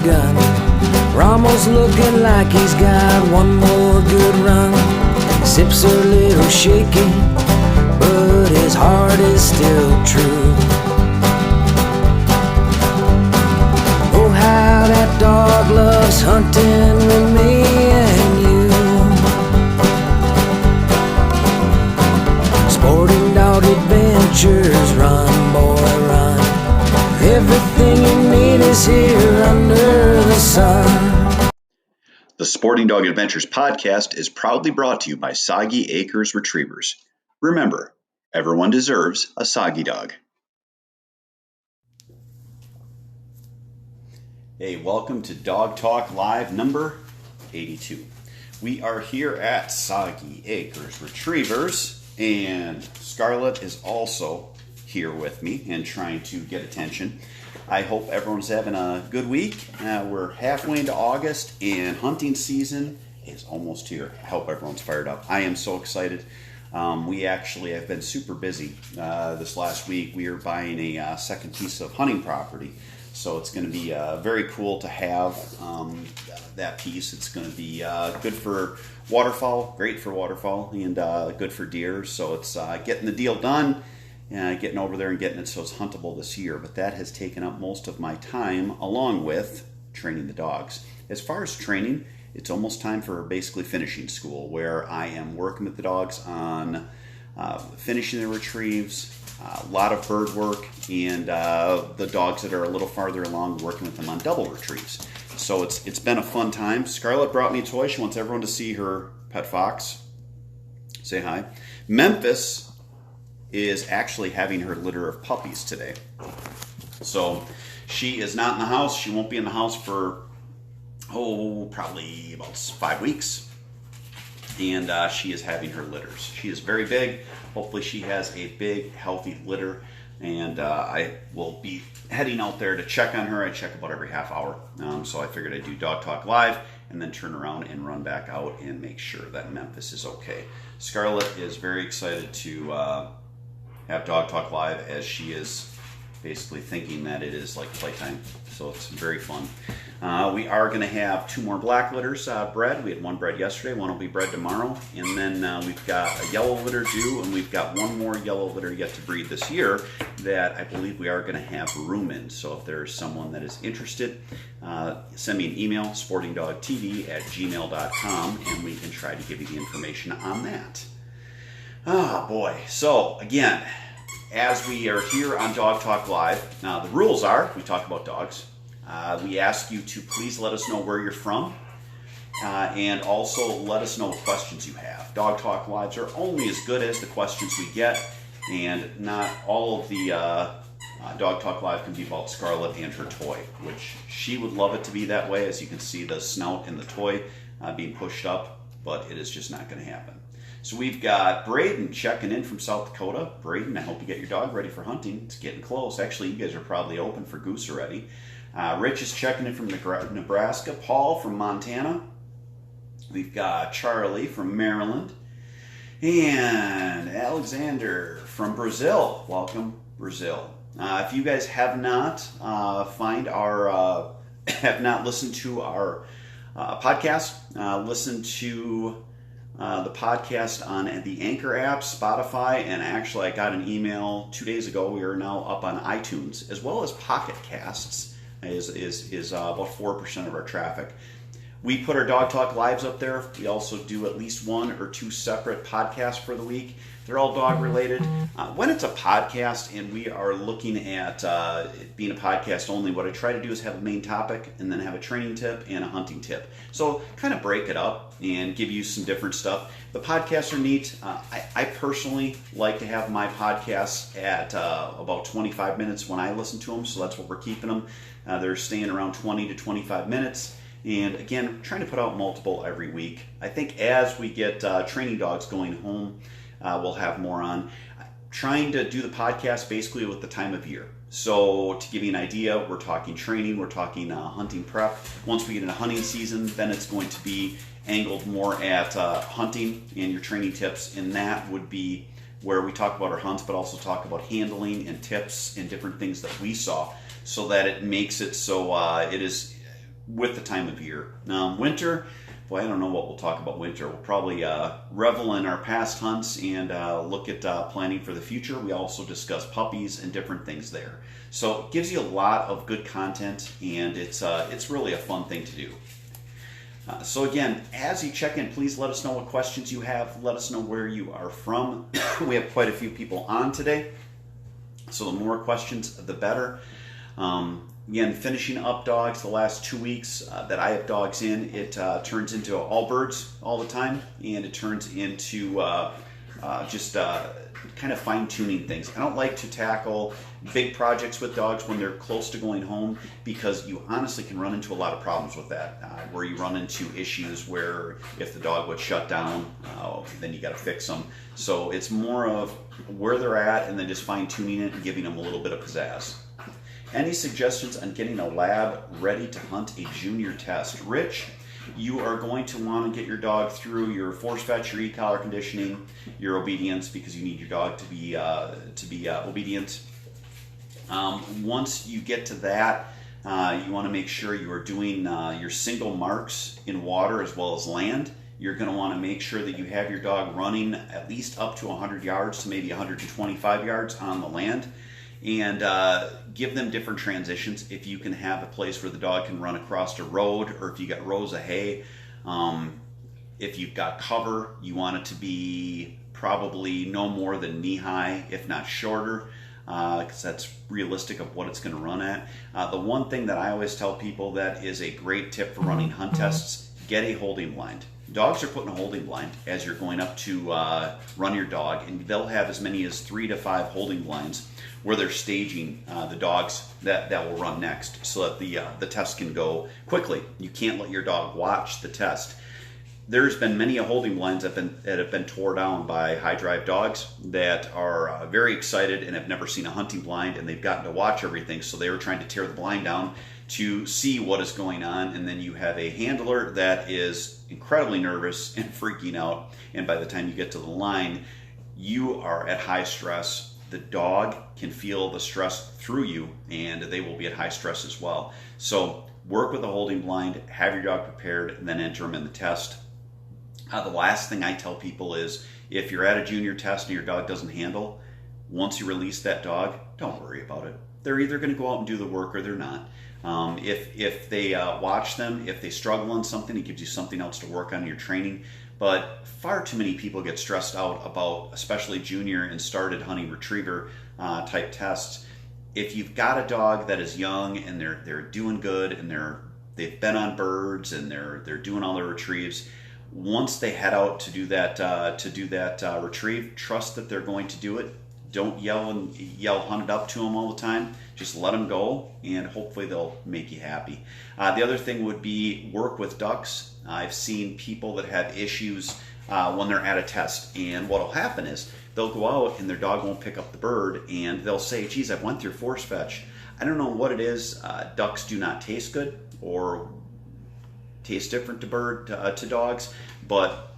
gun. Ramos looking like he's got one more good run. Sips a little shaky, but his heart is still true. Oh, how that dog loves hunting with me and you. Sporting Dog Adventures, run boy run. Everything you need is here under the sun. The Sporting Dog Adventures podcast is proudly brought to you by Soggy Acres Retrievers. Remember, everyone deserves a soggy dog. Hey, welcome to Dog Talk Live number 82. We are here at Soggy Acres Retrievers, and Scarlett is also here with me and trying to get attention. I hope everyone's having a good week. We're halfway into August and hunting season is almost here. I hope everyone's fired up. I am so excited. We actually have been super busy this last week. We are buying a second piece of hunting property. So it's going to be very cool to have that piece. It's going to be good for waterfowl, great for waterfowl, and good for deer. So it's getting the deal done. Getting over there and getting it so it's huntable this year. But that has taken up most of my time, along with training the dogs. As far as training, it's almost time for basically finishing school, where I am working with the dogs on finishing their retrieves, a lot of bird work, and the dogs that are a little farther along, working with them on double retrieves. So it's been a fun time. Scarlett brought me a toy. She wants everyone to see her pet fox. Say hi. Memphis is actually having her litter of puppies today. So she is not in the house. She won't be in the house for, probably about 5 weeks. And she is having her litters. She is very big. Hopefully she has a big, healthy litter. And I will be heading out there to check on her. I check about every half hour. So I figured I'd do Dog Talk Live and then turn around and run back out and make sure that Memphis is okay. Scarlett is very excited to have Dog Talk Live, as she is basically thinking that it is like playtime. So it's very fun. We are going to have 2 more black litters bred. We had 1 bred yesterday. 1 will be bred tomorrow. And then we've got a yellow litter due, and we've got 1 more yellow litter yet to breed this year that I believe we are going to have room in. So if there's someone that is interested, send me an email, sportingdogtv@gmail.com, and we can try to give you the information on that. Oh boy. So again, as we are here on Dog Talk Live, now the rules are, we talk about dogs. We ask you to please let us know where you're from, and also let us know what questions you have. Dog Talk Lives are only as good as the questions we get, and not all of the Dog Talk Live can be about Scarlett and her toy, which she would love it to be that way, as you can see the snout in the toy being pushed up, but it is just not going to happen. So we've got Braden checking in from South Dakota. Braden, I hope you get your dog ready for hunting. It's getting close. Actually, you guys are probably open for goose already. Rich is checking in from Nebraska. Paul from Montana. We've got Charlie from Maryland. And Alexander from Brazil. Welcome, Brazil. If you guys have not have not listened to our podcast, listen to the podcast on the Anchor app, Spotify, and actually I got an email 2 days ago. We are now up on iTunes, as well as Pocket Casts is about 4% of our traffic. We put our Dog Talk Lives up there. We also do at least 1 or 2 separate podcasts for the week. They're all dog related. When it's a podcast and we are looking at it being a podcast only, what I try to do is have a main topic and then have a training tip and a hunting tip. So kind of break it up and give you some different stuff. The podcasts are neat. I personally like to have my podcasts at about 25 minutes when I listen to them, so that's what we're keeping them. They're staying around 20 to 25 minutes. And again, I'm trying to put out multiple every week. I think as we get training dogs going home, we'll have more on. Trying to do the podcast basically with the time of year. So to give you an idea, we're talking training, we're talking hunting prep. Once we get into hunting season, then it's going to be angled more at hunting and your training tips, and that would be where we talk about our hunts, but also talk about handling and tips and different things that we saw, so that it makes it so it is with the time of year. Winter, boy, I don't know what we'll talk about winter. We'll probably revel in our past hunts and look at planning for the future. We also discuss puppies and different things there. So it gives you a lot of good content, and it's really a fun thing to do. So again, as you check in, please let us know what questions you have. Let us know where you are from. We have quite a few people on today, so the more questions, the better. Again, finishing up dogs the last 2 weeks that I have dogs in, it turns into all birds all the time, and it turns into just kind of fine-tuning things. I don't like to tackle big projects with dogs when they're close to going home, because you honestly can run into a lot of problems with that, where you run into issues where if the dog would shut down, then you got to fix them. So it's more of where they're at and then just fine-tuning it and giving them a little bit of pizzazz. Any suggestions on getting a lab ready to hunt a junior test? Rich, you are going to want to get your dog through your force fetch, your e-collar conditioning, your obedience, because you need your dog to be obedient. Once you get to that, you want to make sure you are doing your single marks in water as well as land. You're going to want to make sure that you have your dog running at least up to 100 yards to maybe 125 yards on the land. And give them different transitions. If you can have a place where the dog can run across a road, or if you got rows of hay, if you've got cover, you want it to be probably no more than knee high, if not shorter, because that's realistic of what it's going to run at. The one thing that I always tell people that is a great tip for running hunt tests: get a holding blind. Dogs are put in a holding blind as you're going up to run your dog, and they'll have as many as 3 to 5 holding blinds where they're staging the dogs that will run next, so that the test can go quickly. You can't let your dog watch the test. There's been many holding blinds that have been tore down by high drive dogs that are very excited and have never seen a hunting blind, and they've gotten to watch everything, so they were trying to tear the blind down to see what is going on, and then you have a handler that is incredibly nervous and freaking out, and by the time you get to the line, you are at high stress. The dog can feel the stress through you, and they will be at high stress as well. So work with a holding blind, have your dog prepared, and then enter them in the test. The last thing I tell people is, if you're at a junior test and your dog doesn't handle, once you release that dog, don't worry about it. They're either going to go out and do the work or they're not. If they watch them, if they struggle on something, it gives you something else to work on in your training. But far too many people get stressed out about, especially junior and started hunting retriever type tests. If you've got a dog that is young and they're doing good and they've been on birds and they're doing all their retrieves, once they head out to do that retrieve, trust that they're going to do it. Don't yell hunt it up to them all the time. Just let them go, and hopefully they'll make you happy. The other thing would be work with ducks. I've seen people that have issues when they're at a test, and what will happen is they'll go out and their dog won't pick up the bird, and they'll say, geez, I went through force fetch. I don't know what it is. Ducks do not taste good or taste different to dogs, but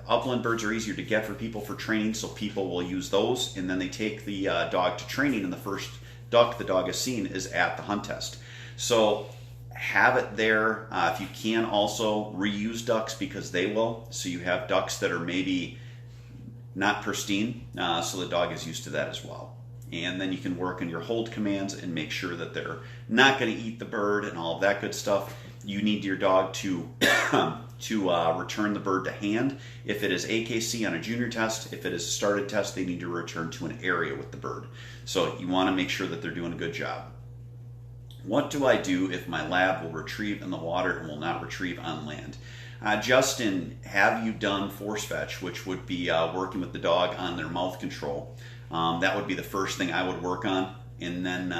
upland birds are easier to get for people for training, so people will use those, and then they take the dog to training, and the first duck the dog has seen is at the hunt test. So have it there. If you can, also reuse ducks, because they will. So you have ducks that are maybe not pristine, so the dog is used to that as well. And then you can work on your hold commands and make sure that they're not going to eat the bird and all of that good stuff. You need your dog to return the bird to hand. If it is AKC on a junior test, if it is a started test, they need to return to an area with the bird. So you want to make sure that they're doing a good job. What do I do if my lab will retrieve in the water and will not retrieve on land? Justin, have you done force fetch, which would be working with the dog on their mouth control? That would be the first thing I would work on. And then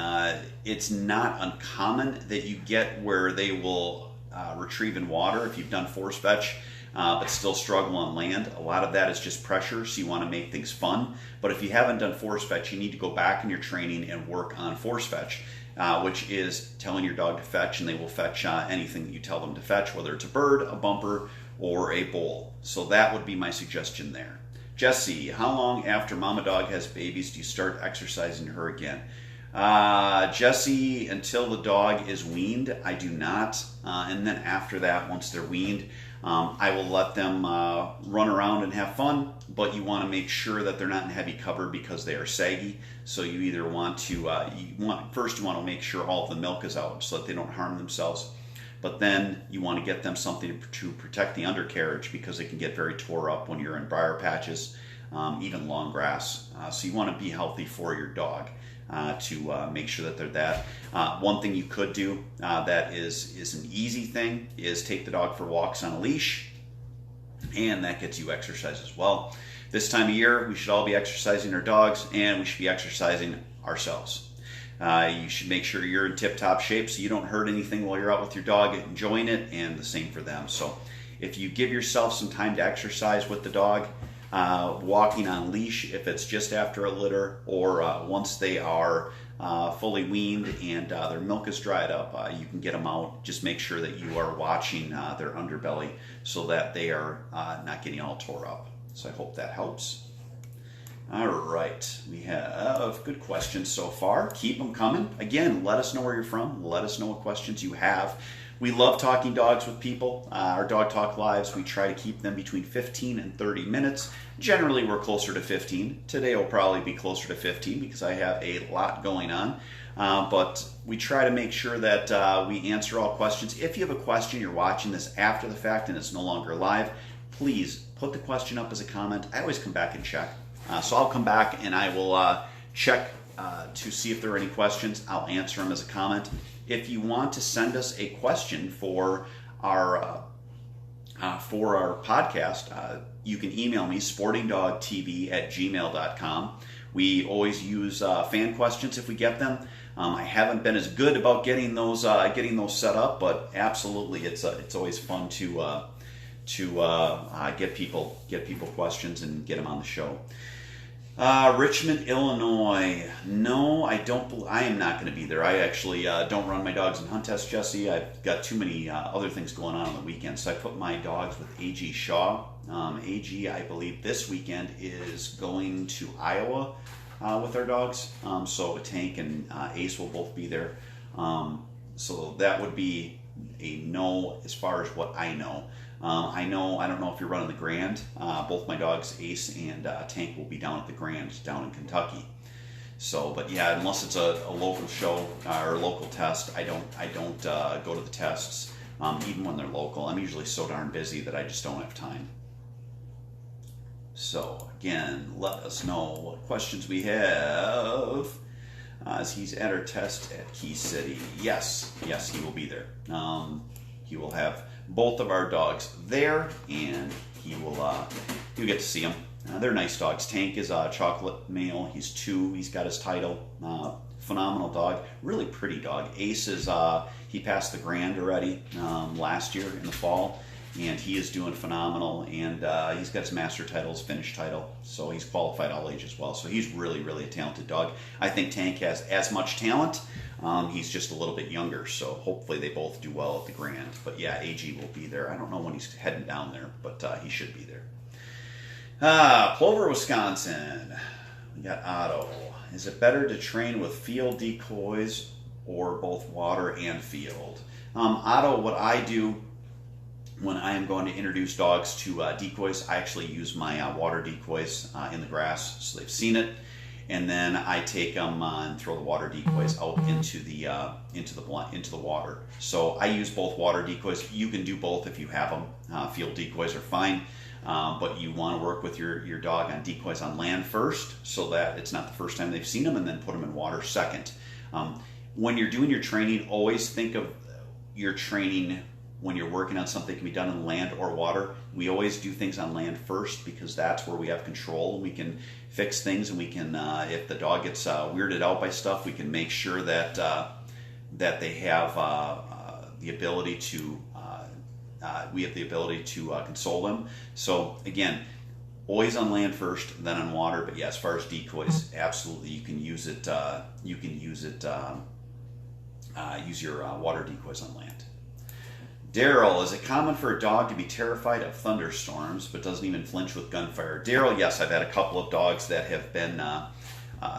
it's not uncommon that you get where they will retrieve in water if you've done force fetch, but still struggle on land. A lot of that is just pressure, so you want to make things fun. But if you haven't done force fetch, you need to go back in your training and work on force fetch, which is telling your dog to fetch, and they will fetch anything that you tell them to fetch, whether it's a bird, a bumper, or a bowl. So that would be my suggestion there. Jesse, how long after mama dog has babies do you start exercising her again? Jesse, until the dog is weaned, I do not. And then after that, once they're weaned, I will let them run around and have fun, but you want to make sure that they're not in heavy cover because they are saggy. So you either want to, first you want to make sure all of the milk is out so that they don't harm themselves. But then you want to get them something to protect the undercarriage because it can get very tore up when you're in briar patches, even long grass. So you want to be healthy for your dog. To make sure that they're that. One thing you could do that is an easy thing is take the dog for walks on a leash, and that gets you exercise as well. This time of year, we should all be exercising our dogs, and we should be exercising ourselves. You should make sure you're in tip-top shape so you don't hurt anything while you're out with your dog enjoying it, and the same for them. So if you give yourself some time to exercise with the dog, walking on leash if it's just after a litter, or once they are fully weaned and their milk is dried up, you can get them out. Just make sure that you are watching their underbelly so that they are not getting all tore up. So I hope that helps. All right, we have good questions so far. Keep them coming. Again, let us know where you're from. Let us know what questions you have. We love talking dogs with people. Our Dog Talk Lives, we try to keep them between 15 and 30 minutes. Generally, we're closer to 15. Today will probably be closer to 15 because I have a lot going on. But we try to make sure that we answer all questions. If you have a question, you're watching this after the fact and it's no longer live, please put the question up as a comment. I always come back and check. So I'll come back and I will check to see if there are any questions. I'll answer them as a comment. If you want to send us a question for our podcast, you can email me, sportingdogtv@gmail.com. We always use fan questions if we get them. I haven't been as good about getting those set up, but absolutely, it's always fun to get people questions and get them on the show. Richmond, Illinois. No, I am not going to be there. I actually don't run my dogs in hunt test, Jesse. I've got too many other things going on the weekend, so I put my dogs with A.G. Shaw. A.G., I believe this weekend is going to Iowa with our dogs. So Tank and Ace will both be there. So that would be a no as far as what I know. I don't know if you're running the Grand. Both my dogs, Ace and Tank, will be down at the Grand down in Kentucky. So, but yeah, unless it's a local show or a local test, I don't go to the tests, even when they're local. I'm usually so darn busy that I just don't have time. So again, let us know what questions we have. As he's at our test at Key City. Yes, he will be there. He will have both of our dogs there, and you'll get to see them. They're nice dogs. Tank is a chocolate male. He's 2. He's got his title. Phenomenal dog. Really pretty dog. Ace is he passed the Grand already last year in the fall, and he is doing phenomenal. And he's got his master title, his finish title, so he's qualified all age as well. So he's really, really a talented dog. I think Tank has as much talent. He's just a little bit younger, so hopefully they both do well at the Grand. But yeah, AG will be there. I don't know when he's heading down there, but he should be there. Plover, Wisconsin. We got Otto. Is it better to train with field decoys or both water and field? Otto, what I do when I am going to introduce dogs to decoys, I actually use my water decoys in the grass, so they've seen it. And then I take them and throw the water decoys out into the water. So I use both water decoys. You can do both if you have them. Field decoys are fine, but you want to work with your dog on decoys on land first, so that it's not the first time they've seen them, and then put them in water second. When you're doing your training, always think of your training when you're working on something that can be done on land or water. We always do things on land first because that's where we have control. We can fix things, and we can, if the dog gets weirded out by stuff, we can make sure that they have the ability to. We have the ability to console them. So again, always on land first, then on water. But yeah, as far as decoys, absolutely, you can use it. Use your water decoys on land. Daryl, is it common for a dog to be terrified of thunderstorms but doesn't even flinch with gunfire? Daryl, yes, I've had a couple of dogs that have been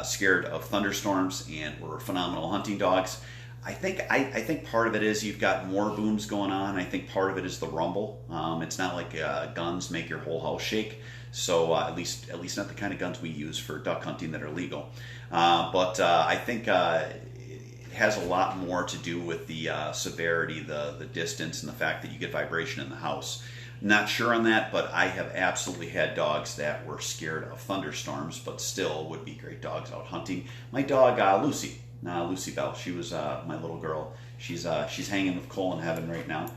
scared of thunderstorms and were phenomenal hunting dogs. I think part of it is you've got more booms going on. I think part of it is the rumble. It's not like guns make your whole house shake. So at least not the kind of guns we use for duck hunting that are legal. But I think it has a lot more to do with the severity, the distance, and the fact that you get vibration in the house. Not sure on that, but I have absolutely had dogs that were scared of thunderstorms, but still would be great dogs out hunting. My dog Lucy Bell, she was my little girl. She's hanging with Cole in heaven right now.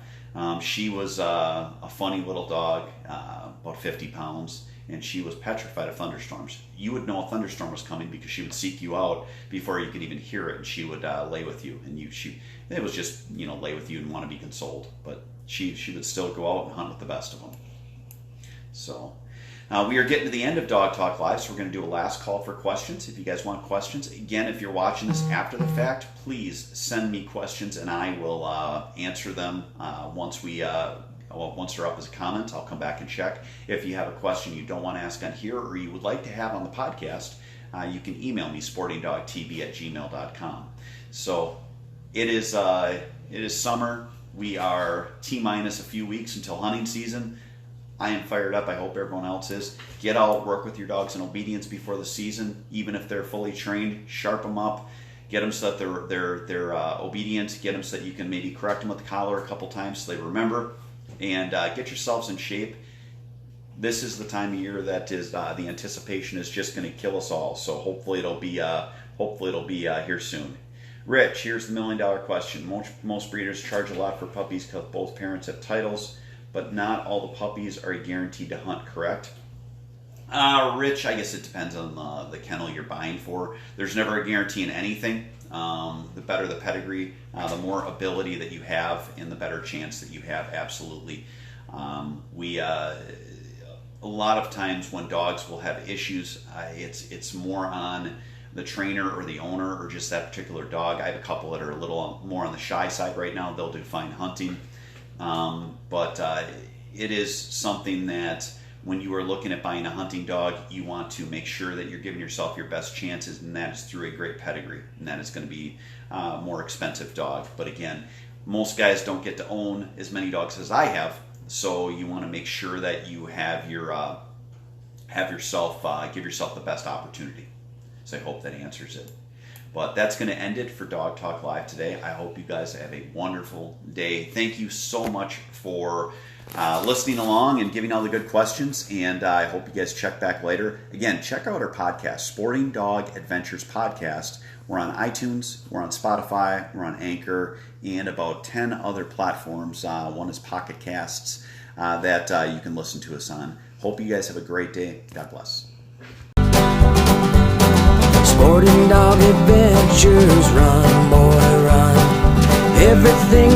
She was a funny little dog, about 50 pounds, and she was petrified of thunderstorms. You would know a thunderstorm was coming because she would seek you out before you could even hear it, and she would lay with you. And it was just lay with you and want to be consoled, but she would still go out and hunt with the best of them. So we are getting to the end of Dog Talk Live, so we're going to do a last call for questions. If you guys want questions, again, if you're watching this after the fact, please send me questions and I will answer them once they're up as a comment. I'll come back and check. If you have a question you don't want to ask on here or you would like to have on the podcast, you can email me, sportingdogtv@gmail.com. So it is summer. We are T-minus a few weeks until hunting season. I am fired up. I hope everyone else is. Get out, work with your dogs in obedience before the season. Even if they're fully trained, sharp them up. Get them so that they're obedient. Get them so that you can maybe correct them with the collar a couple times so they remember. And get yourselves in shape. This is the time of year that is the anticipation is just going to kill us all. So hopefully it'll be here soon. Rich, here's the $1 million question. Most breeders charge a lot for puppies because both parents have titles, but not all the puppies are guaranteed to hunt, correct? Rich, I guess it depends on the kennel you're buying for. There's never a guarantee in anything. The better the pedigree, the more ability that you have, and the better chance that you have, absolutely. A lot of times when dogs will have issues, it's more on the trainer or the owner or just that particular dog. I have a couple that are a little more on the shy side right now. They'll do fine hunting. But it is something that when you are looking at buying a hunting dog, you want to make sure that you're giving yourself your best chances, and that is through a great pedigree, and that is going to be a more expensive dog. But again, most guys don't get to own as many dogs as I have, so you want to make sure that you have give yourself the best opportunity. So I hope that answers it. But that's going to end it for Dog Talk Live today. I hope you guys have a wonderful day. Thank you so much for listening along and giving all the good questions. And I hope you guys check back later. Again, check out our podcast, Sporting Dog Adventures Podcast. We're on iTunes, we're on Spotify, we're on Anchor, and about 10 other platforms. One is Pocket Casts that you can listen to us on. Hope you guys have a great day. God bless. Sporting dog adventures, run, boy, run. Everything